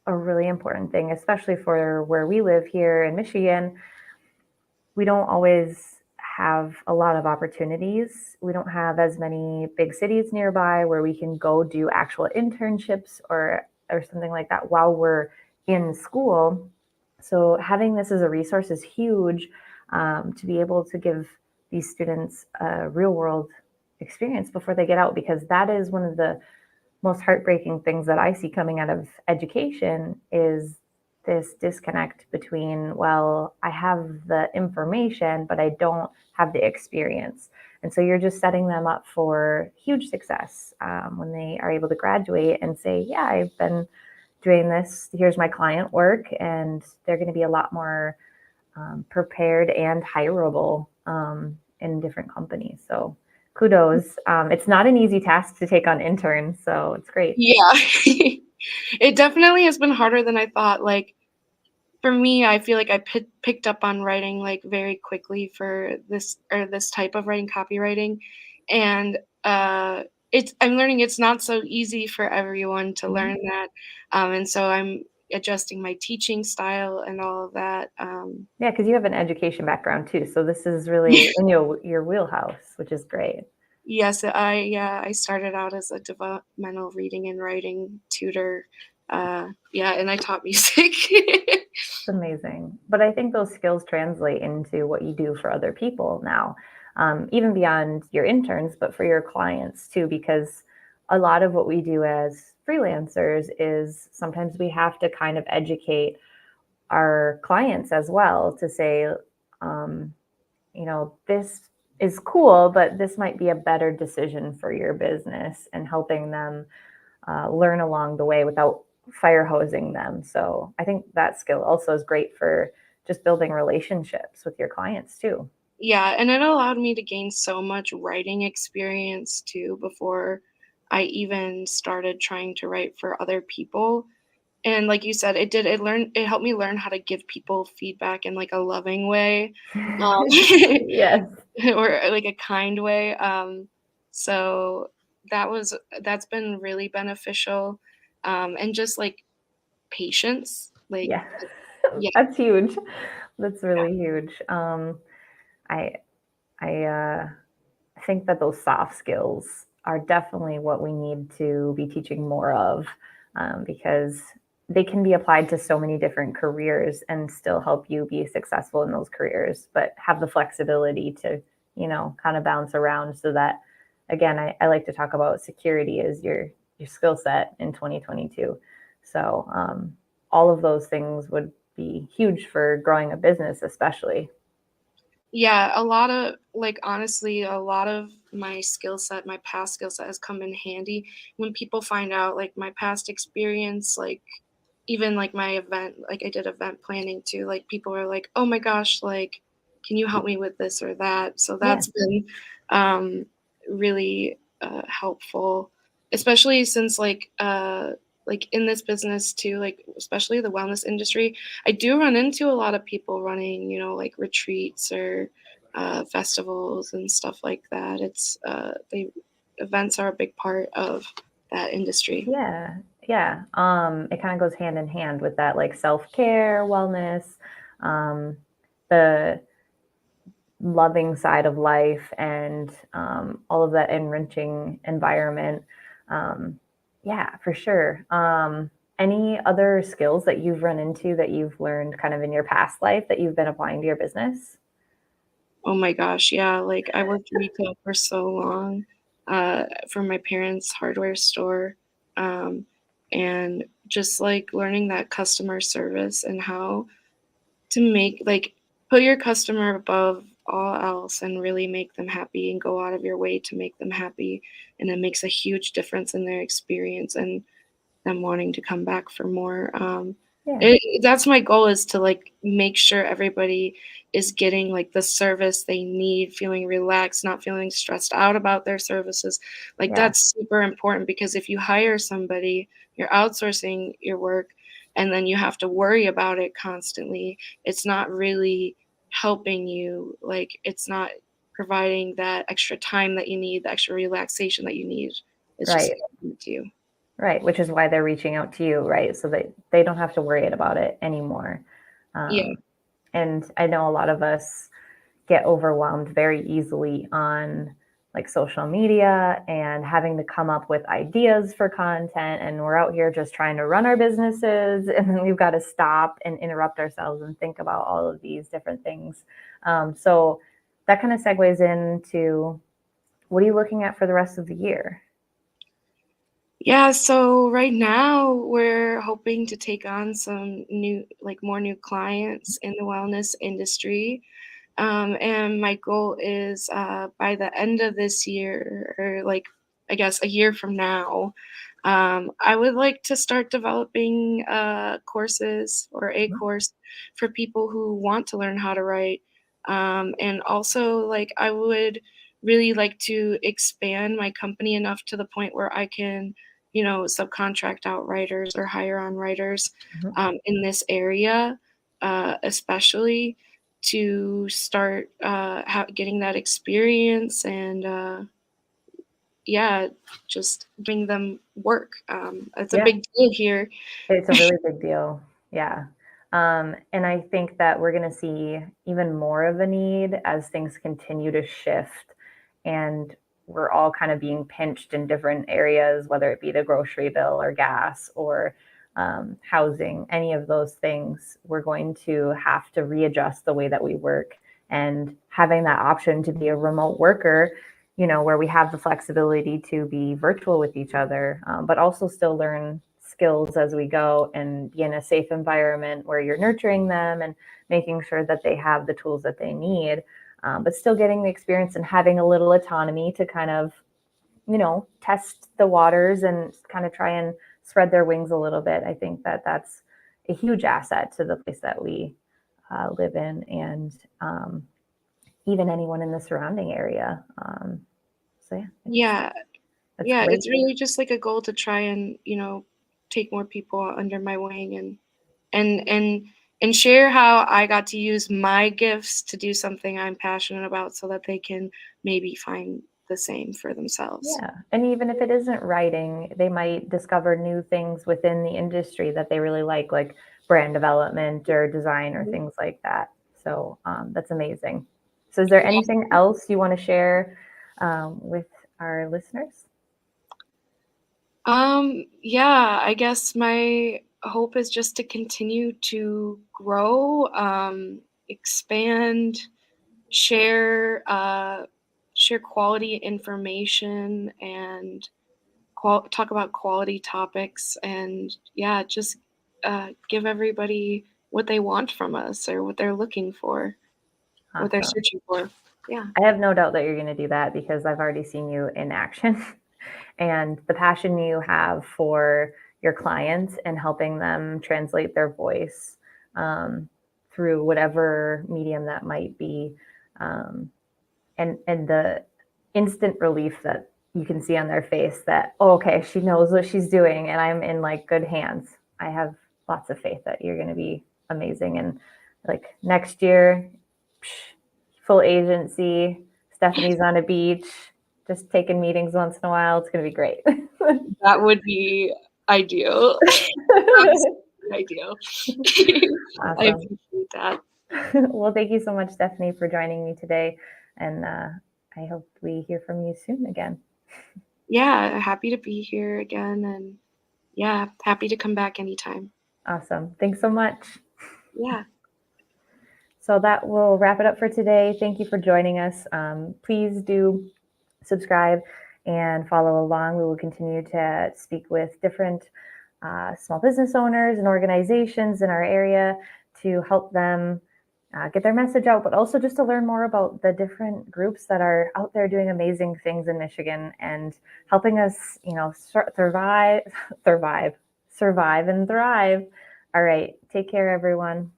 a really important thing, especially for where we live here in Michigan. We don't always have a lot of opportunities. We don't have as many big cities nearby where we can go do actual internships or something like that while we're in school. So having this as a resource is huge, to be able to give these students a real world experience before they get out, because that is one of the most heartbreaking things that I see coming out of education is this disconnect between, well, I have the information, but I don't have the experience. And so you're just setting them up for huge success, when they are able to graduate and say, yeah, I've been doing this. Here's my client work. And they're going to be a lot more prepared and hireable, in different companies. So kudos. It's not an easy task to take on interns, so it's great. Yeah. It definitely has been harder than I thought. Like, for me, I feel like I picked up on writing, like, very quickly for this type of writing, copywriting, and, I'm learning it's not so easy for everyone to Mhm. learn that, and so I'm adjusting my teaching style and all of that, Yeah, because you have an education background too, so this is really in your wheelhouse, which is great. Yes, I started out as a developmental reading and writing tutor, yeah, and I taught music. It's amazing. But I think those skills translate into what you do for other people now, even beyond your interns, but for your clients too, because a lot of what we do as freelancers is sometimes we have to kind of educate our clients as well to say, um, this is cool, but this might be a better decision for your business, and helping them learn along the way without fire hosing them. So I think that skill also is great for just building relationships with your clients too. Yeah, and it allowed me to gain so much writing experience too before I even started trying to write for other people. And like you said, it helped me learn how to give people feedback in like a loving way, um, Yes. or like a kind way. So that's been really beneficial. And just like patience, like Yeah. yeah, That's huge. That's really huge. I I think that those soft skills are definitely what we need to be teaching more of, because they can be applied to so many different careers and still help you be successful in those careers, but have the flexibility to, kind of bounce around so that, again, I like to talk about security as your skill set in 2022. So all of those things would be huge for growing a business, especially. yeah, a lot of like honestly, a lot of my skill set, my past skill set has come in handy when people find out like my past experience, like even like my event, like I did event planning too. Like people are like, "Oh my gosh, like can you help me with this or that?" So Yeah. that's been um really helpful, especially since like in this business too, like especially the wellness industry, I do run into a lot of people running, like retreats or festivals and stuff like that. They events are a big part of that industry. Yeah, yeah. It kind of goes hand in hand with that, like self-care, wellness, um, the loving side of life, and all of that enriching environment. Um, yeah, for sure. Any other skills that you've run into that you've learned kind of in your past life that you've been applying to your business? Oh my gosh, yeah, like I worked retail for so long for my parents' hardware store. Um, and just like learning that customer service and how to make like put your customer above all else and really make them happy and go out of your way to make them happy. And it makes a huge difference in their experience and them wanting to come back for more. Yeah, That's my goal is to like make sure everybody is getting like the service they need, feeling relaxed, not feeling stressed out about their services. Like yeah, that's super important because if you hire somebody, you're outsourcing your work and then you have to worry about it constantly. It's not really helping you. Like it's not providing that extra time that you need, the extra relaxation that you need. It's just right. not giving it to you. Right, which is why they're reaching out to you, right? So that they don't have to worry about it anymore. Yeah. And I know a lot of us get overwhelmed very easily on like social media and having to come up with ideas for content. And we're out here just trying to run our businesses. And then we've got to stop and interrupt ourselves and think about all of these different things. So that kind of segues into, what are you looking at for the rest of the year? Yeah, so right now we're hoping to take on some new, like more new clients in the wellness industry. And my goal is by the end of this year, or like I guess a year from now, I would like to start developing courses or a course for people who want to learn how to write. And also, like, I would really like to expand my company enough to the point where I can, subcontract out writers or hire on writers Mhm. in this area, especially to start getting that experience and yeah, just giving them work. It's a Yeah. big deal here. It's a really big deal. Yeah. And I think that we're going to see even more of a need as things continue to shift and we're all kind of being pinched in different areas, whether it be the grocery bill or gas or housing, any of those things. We're going to have to readjust the way that we work. And having that option to be a remote worker, where we have the flexibility to be virtual with each other, but also still learn skills as we go and be in a safe environment where you're nurturing them and making sure that they have the tools that they need, but still getting the experience and having a little autonomy to kind of, test the waters and kind of try and spread their wings a little bit. I think that that's a huge asset to the place that we live in, and even anyone in the surrounding area. So yeah, Yeah, it's yeah, great. it's really just like a goal to try and take more people under my wing and and and share how I got to use my gifts to do something I'm passionate about, so that they can maybe find the same for themselves. Yeah. And even if it isn't writing, they might discover new things within the industry that they really like brand development or design or Mhm. things like that. So that's amazing. So, is there anything else you want to share with our listeners? Yeah, I guess my hope is just to continue to grow, expand, share, share quality information, and talk about quality topics, and yeah, just give everybody what they want from us or what they're looking for, what they're Awesome. searching for. Yeah. I have no doubt that you're going to do that because I've already seen you in action. And the passion you have for your clients and helping them translate their voice um, through whatever medium that might be, um, and the instant relief that you can see on their face that, oh, okay, she knows what she's doing and I'm in like good hands. I have lots of faith that you're going to be amazing. And like next year, full agency, Stephanie's on a beach, just taking meetings once in a while. It's going to be great. That would be ideal. Absolutely ideal. I Awesome. appreciate that. Well, thank you so much, Stephanie, for joining me today. And I hope we hear from you soon again. Yeah, happy to be here again, and yeah, happy to come back anytime. Awesome. Thanks so much. Yeah. So that will wrap it up for today. Thank you for joining us. Please do subscribe and follow along. We will continue to speak with different small business owners and organizations in our area to help them get their message out, but also just to learn more about the different groups that are out there doing amazing things in Michigan and helping us, survive, survive, survive, and thrive. All right. Take care, everyone.